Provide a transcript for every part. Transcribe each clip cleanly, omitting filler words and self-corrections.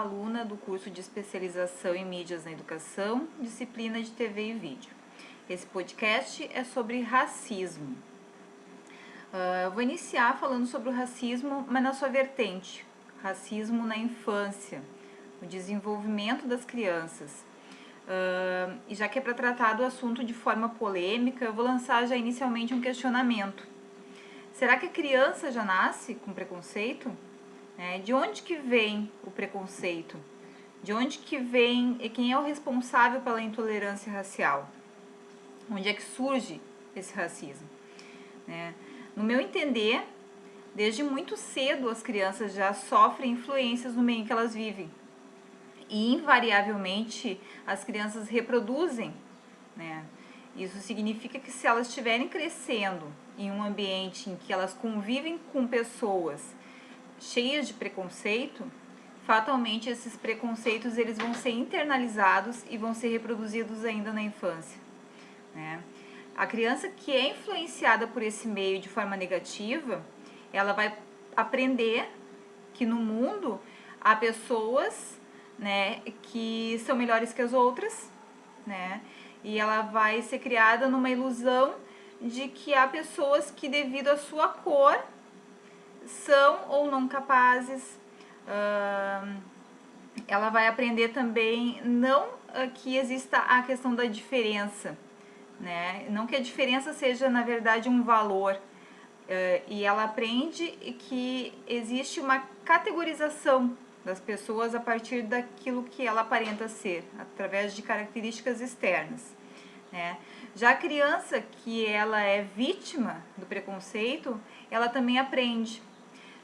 aluna do curso de especialização em mídias na educação, disciplina de TV e vídeo. Esse podcast é sobre racismo. Eu vou iniciar falando sobre o racismo, mas na sua vertente, racismo na infância, o desenvolvimento das crianças. E já que é para tratar do assunto de forma polêmica, eu vou lançar já inicialmente um questionamento. Será que a criança já nasce com preconceito? De onde que vem o preconceito? De onde que vem e quem é o responsável pela intolerância racial? Onde é que surge esse racismo? No meu entender, desde muito cedo as crianças já sofrem influências no meio em que elas vivem. E invariavelmente as crianças reproduzem, Isso significa que se elas estiverem crescendo em um ambiente em que elas convivem com pessoas cheias de preconceito, fatalmente esses preconceitos eles vão ser internalizados e vão ser reproduzidos ainda na infância. A criança que é influenciada por esse meio de forma negativa, ela vai aprender que no mundo há pessoas, que são melhores que as outras, e ela vai ser criada numa ilusão de que há pessoas que, devido à sua cor, são ou não capazes. Ela vai aprender também não que exista a questão da diferença, não que a diferença seja na verdade um valor, e ela aprende que existe uma categorização das pessoas a partir daquilo que ela aparenta ser, através de características externas. Já a criança que ela é vítima do preconceito, ela também aprende.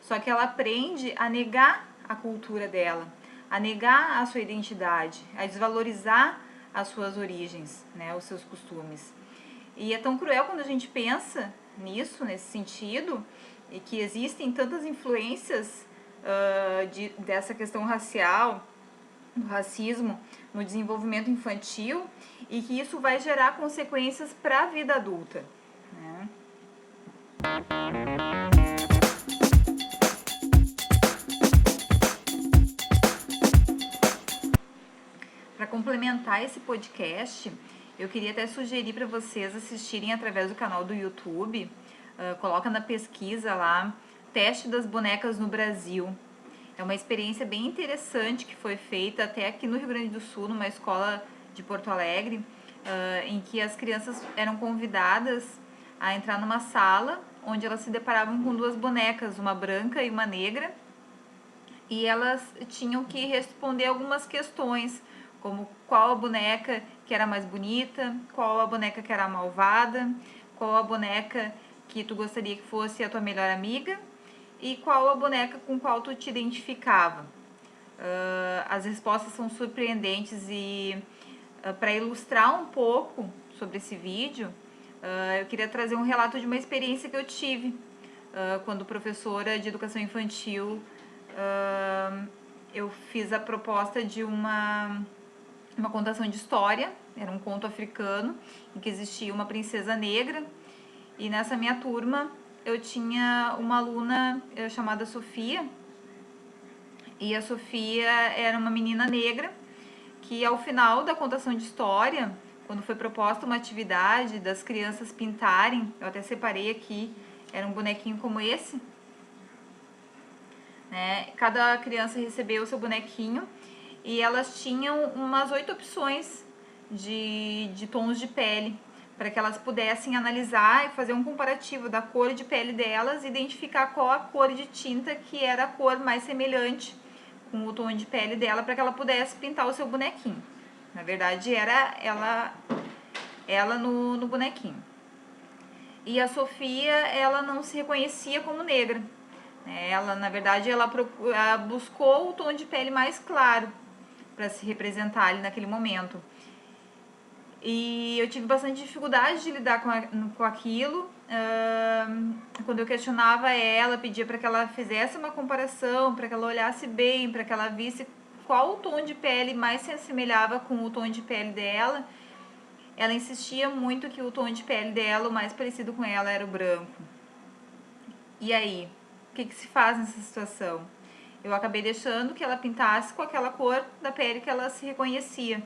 Só que ela aprende a negar a cultura dela, a negar a sua identidade, a desvalorizar as suas origens, os seus costumes. E é tão cruel quando a gente pensa nisso, nesse sentido, e que existem tantas influências dessa questão racial, do racismo no desenvolvimento infantil, e que isso vai gerar consequências para a vida adulta. Para complementar esse podcast, eu queria até sugerir para vocês assistirem através do canal do YouTube. Coloca na pesquisa lá, Teste das Bonecas no Brasil. É uma experiência bem interessante que foi feita até aqui no Rio Grande do Sul, numa escola de Porto Alegre, em que as crianças eram convidadas a entrar numa sala onde elas se deparavam com duas bonecas, uma branca e uma negra, e elas tinham que responder algumas questões, como qual a boneca que era mais bonita, qual a boneca que era malvada, qual a boneca que tu gostaria que fosse a tua melhor amiga e qual a boneca com qual tu te identificava. As respostas são surpreendentes e para ilustrar um pouco sobre esse vídeo, eu queria trazer um relato de uma experiência que eu tive quando professora de educação infantil. Eu fiz a proposta de uma contação de história, era um conto africano, em que existia uma princesa negra, e nessa minha turma eu tinha uma aluna chamada Sofia, e a Sofia era uma menina negra, que ao final da contação de história, quando foi proposta uma atividade das crianças pintarem, eu até separei aqui, era um bonequinho como esse, cada criança recebeu o seu bonequinho, e elas tinham umas 8 opções de tons de pele, para que elas pudessem analisar e fazer um comparativo da cor de pele delas e identificar qual a cor de tinta que era a cor mais semelhante com o tom de pele dela, para que ela pudesse pintar o seu bonequinho. Na verdade, era ela no bonequinho. E a Sofia, ela não se reconhecia como negra. Ela, na verdade, ela buscou o tom de pele mais claro para se representar ali naquele momento. E eu tive bastante dificuldade de lidar com aquilo. Quando eu questionava ela, pedia para que ela fizesse uma comparação, para que ela olhasse bem, para que ela visse qual o tom de pele mais se assemelhava com o tom de pele dela. Ela insistia muito que o tom de pele dela, o mais parecido com ela, era o branco. E aí? O que se faz nessa situação? Eu acabei deixando que ela pintasse com aquela cor da pele que ela se reconhecia,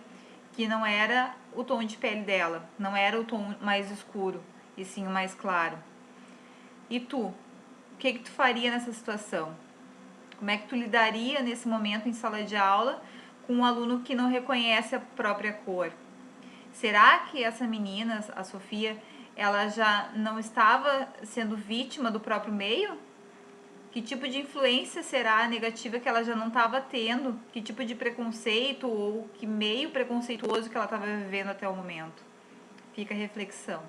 que não era o tom de pele dela, não era o tom mais escuro, e sim o mais claro. E tu? O que tu faria nessa situação? Como é que tu lidaria nesse momento em sala de aula com um aluno que não reconhece a própria cor? Será que essa menina, a Sofia, ela já não estava sendo vítima do próprio meio? Que tipo de influência será negativa que ela já não estava tendo? Que tipo de preconceito ou que meio preconceituoso que ela estava vivendo até o momento? Fica a reflexão.